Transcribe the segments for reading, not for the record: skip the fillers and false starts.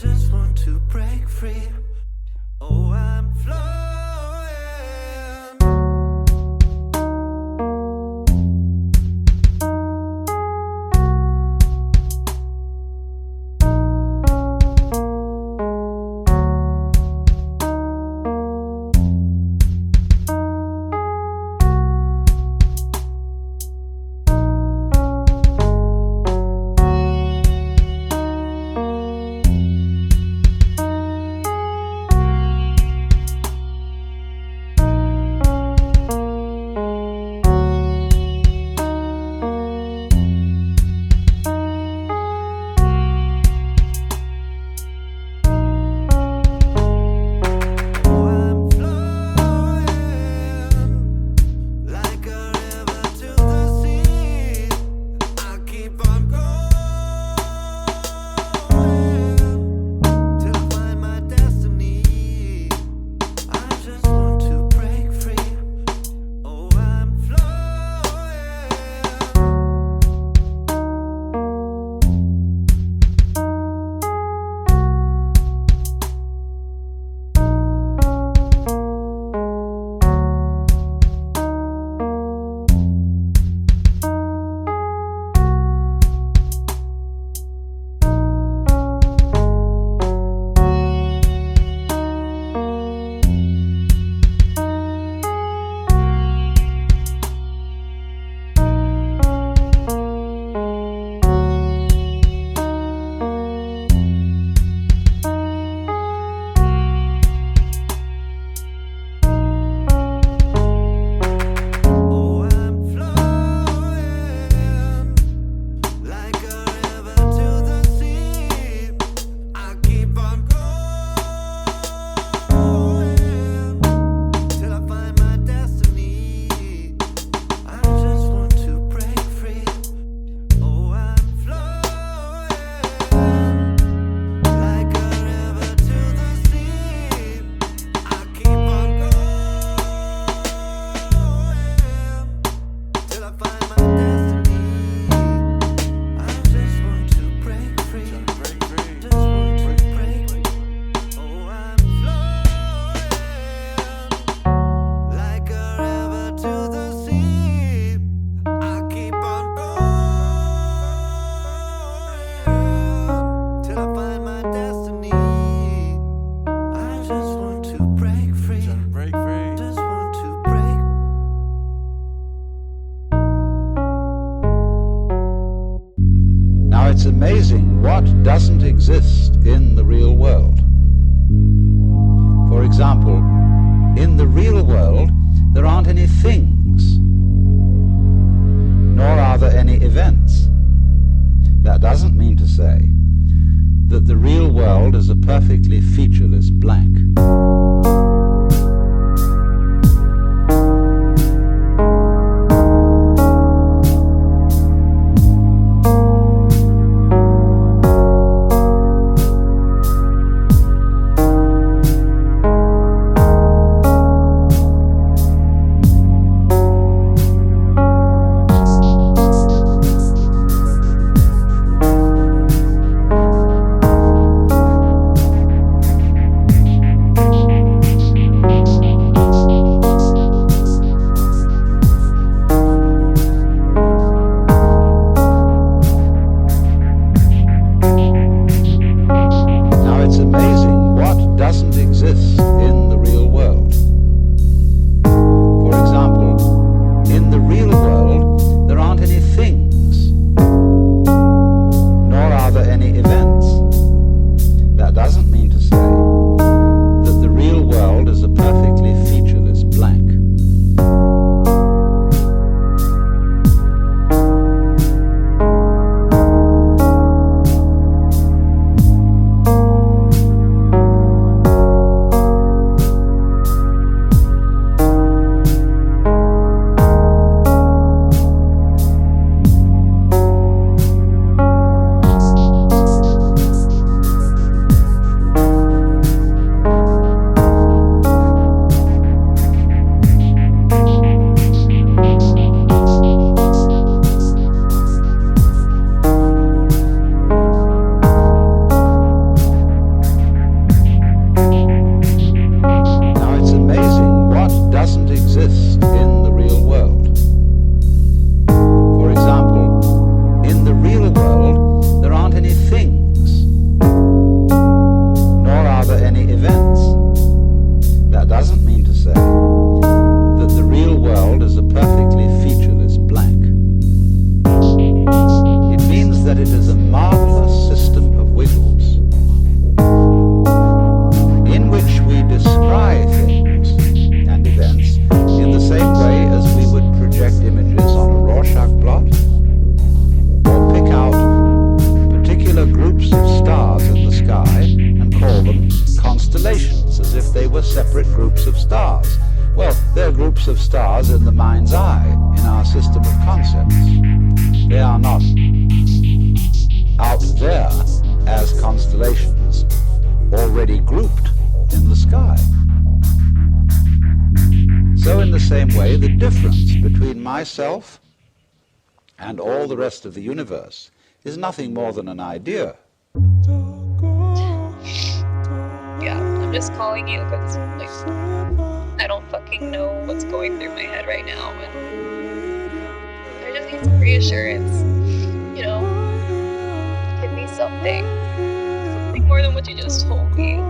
just want to break free. Oh, I'm flowing. It's amazing what doesn't exist in the real world. For example, in the real world, there aren't any things, nor are there any events. That doesn't mean to say that the real world is a perfectly featureless blank. of stars in the mind's eye, in our system of concepts. They are not out there as constellations, already grouped in the sky. So in the same way, the difference between myself and all the rest of the universe is nothing more than an idea. Yeah, I'm just calling you because, like, I don't fucking know what's going through my head right now, and I just need some reassurance. You know, give me something more than what you just told me.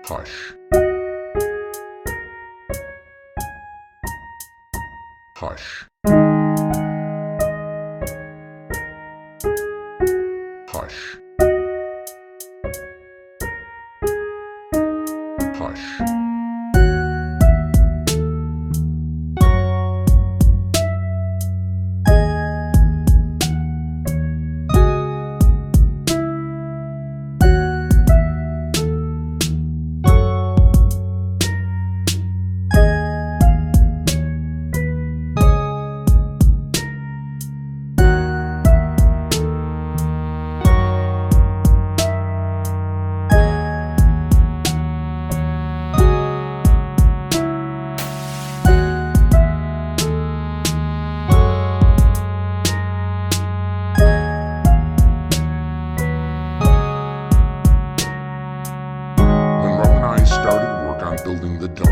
Hush. Hush. Hush. Hush. Building the dome.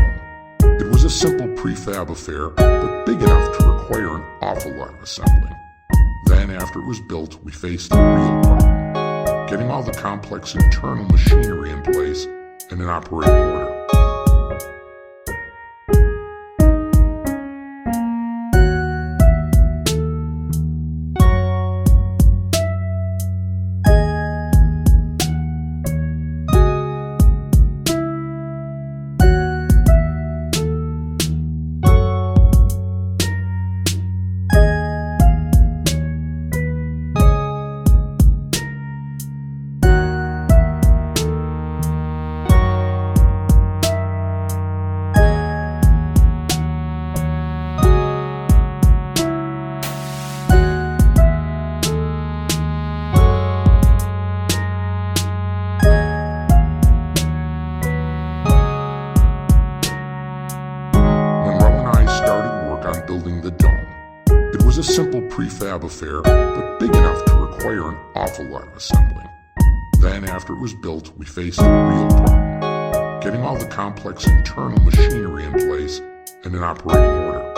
It was a simple prefab affair, but big enough to require an awful lot of assembling. Then, after it was built, we faced a real problem: getting all the complex internal machinery in place and in operating order. simple prefab affair, but big enough to require an awful lot of assembling. Then, after it was built, we faced a real problem: getting all the complex internal machinery in place and in operating order.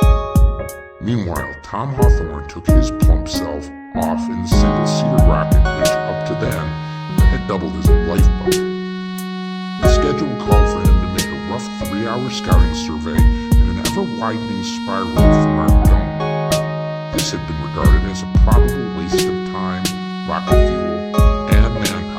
Meanwhile, Tom Hawthorne took his plump self off in the single-seater rocket, which up to then had doubled as a lifeboat. The schedule called for him to make a rough 3-hour scouting survey in an ever-widening spiral from our dome. This had been regarded as a probable waste of time, rocket fuel, and manpower.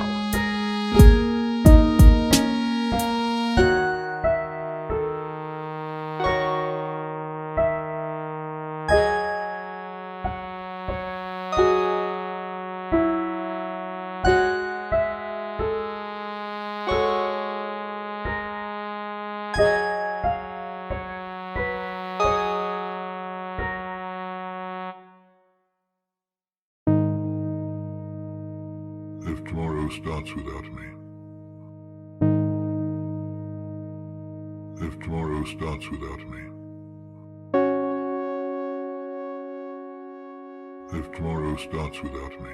If tomorrow starts without me. If tomorrow starts without me. If tomorrow starts without me.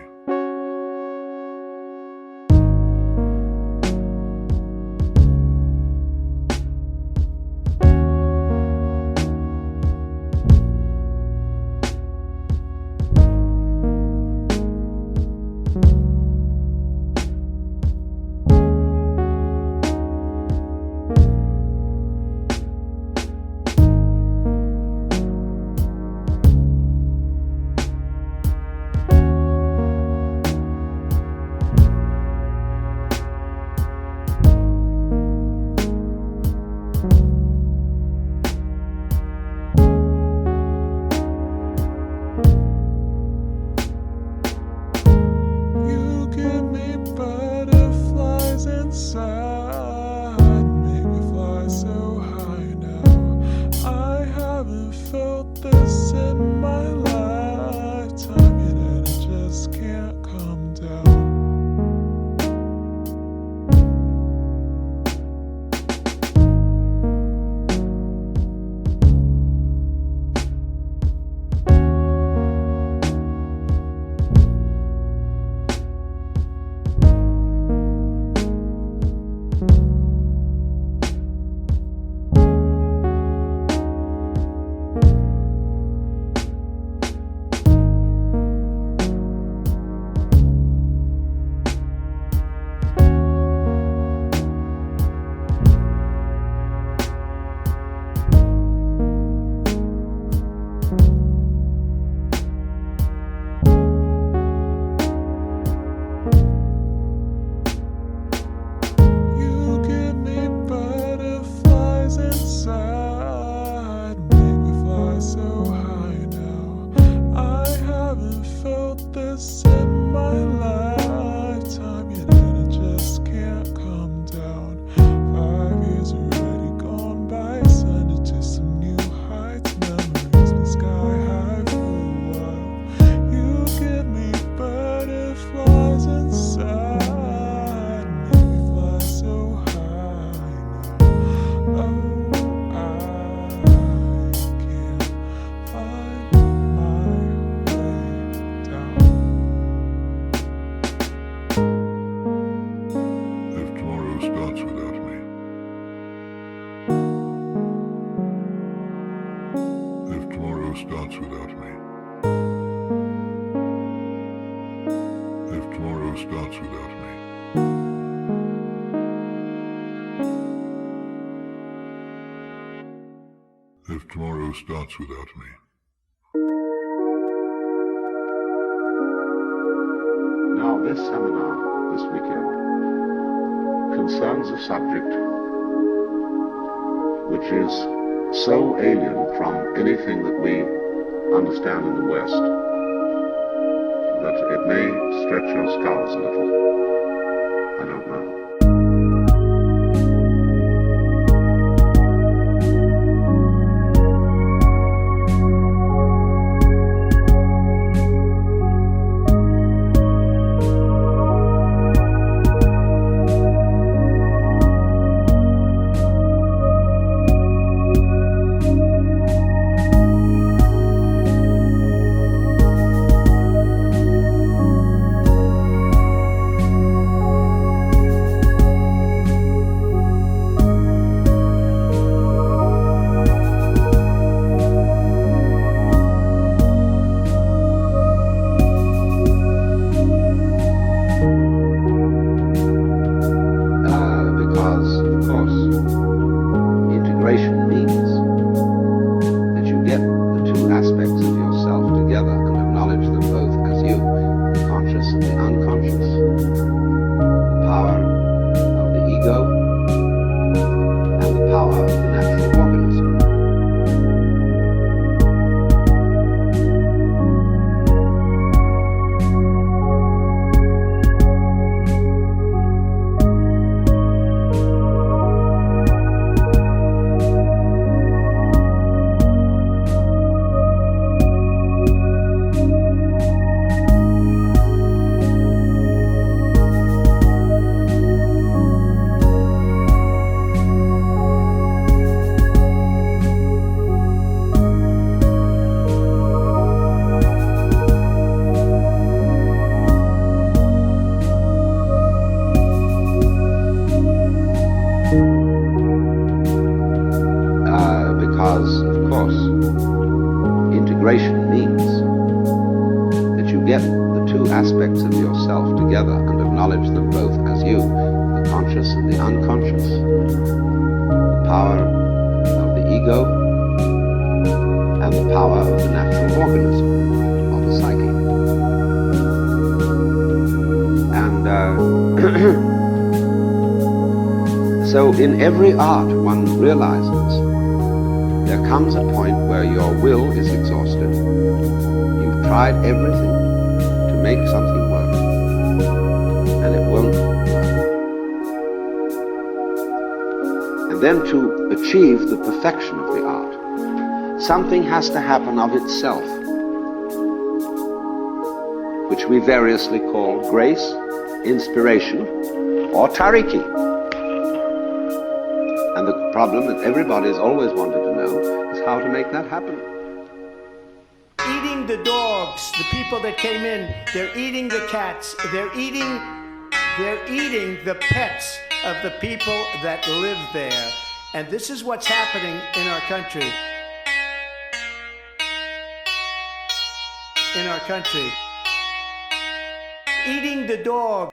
Starts without me. If tomorrow starts without me. If tomorrow starts without me. Now, this seminar this weekend concerns a subject which is so alien from anything that we understand in the West that it may stretch your skulls a little. I don't know. and yourself together and acknowledge them both as you, the conscious and the unconscious, the power of the ego and the power of the natural organism, of the psyche. And so in every art one realizes there comes a point where your will is exhausted. You've tried everything to make something work, and it won't work. And then to achieve the perfection of the art, something has to happen of itself, which we variously call grace, inspiration, or tariki. And the problem that everybody's always wanted to know is how to make that happen. Eating the dogs, the people that came in, they're eating the cats, they're eating the pets of the people that live there. And this is what's happening in our country. In our country. Eating the dog.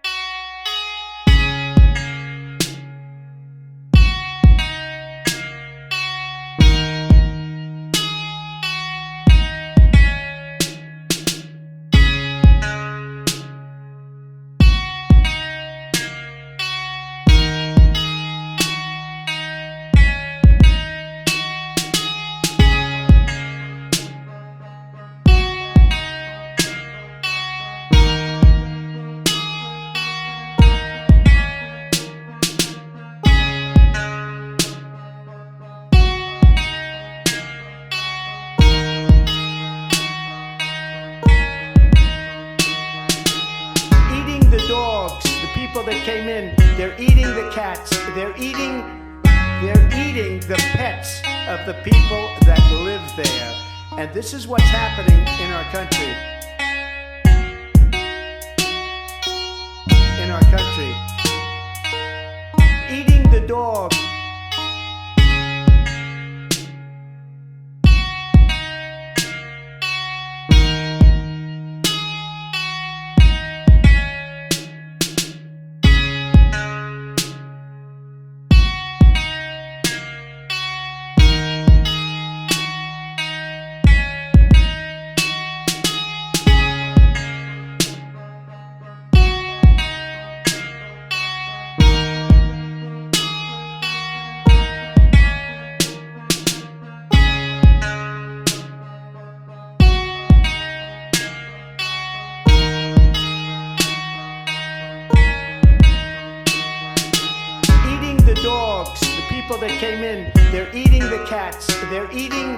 That came in, they're eating the cats, they're eating the pets of the people that live there. And this is what's happening in our country. In our country. Eating the dog. That came in, they're eating the cats, they're eating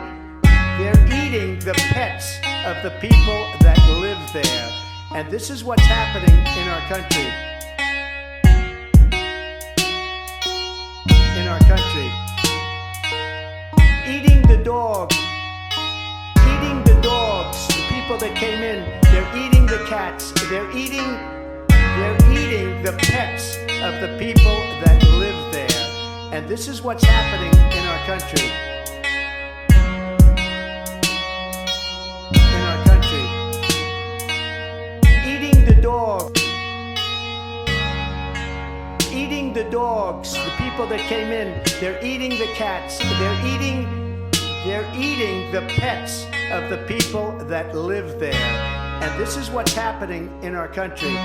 the pets of the people that live there. And this is what's happening in our country. In our country. Eating the dog. Eating the dogs, the people that came in, they're eating the cats, they're eating the pets of the people that live there. And this is what's happening in our country. In our country. Eating the dog. Eating the dogs, the people that came in, they're eating the cats, they're eating the pets of the people that live there. And this is what's happening in our country.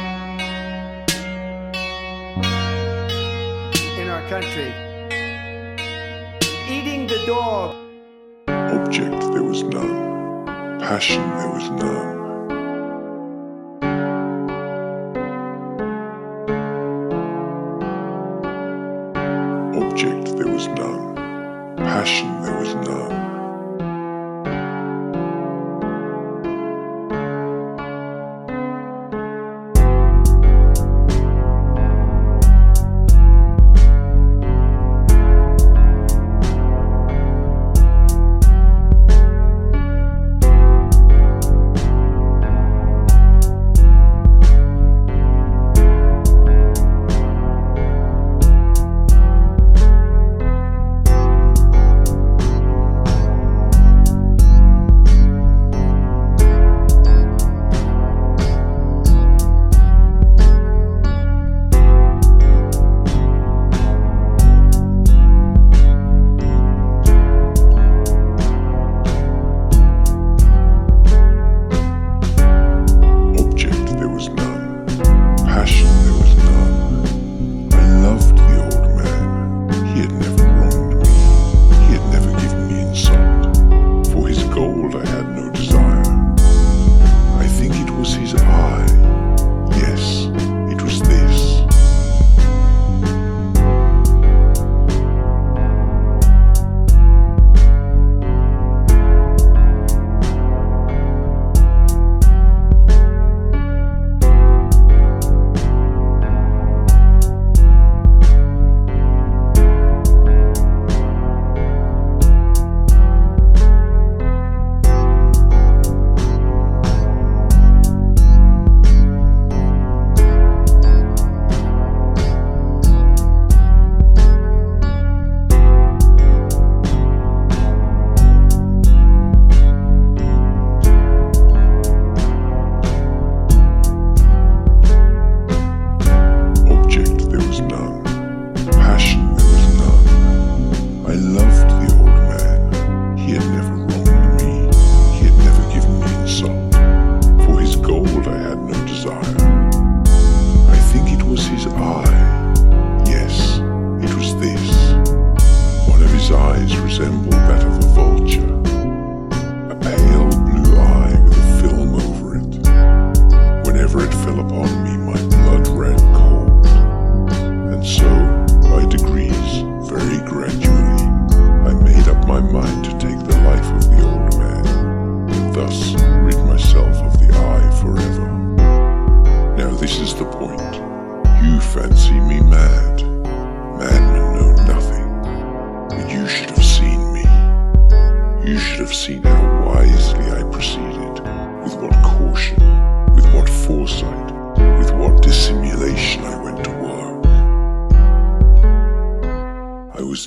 In our country. Eating the dog. Object there was none. Passion there was none. Object there was none. Passion there was none.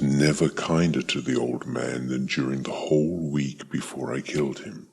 was never kinder to the old man than during the whole week before I killed him.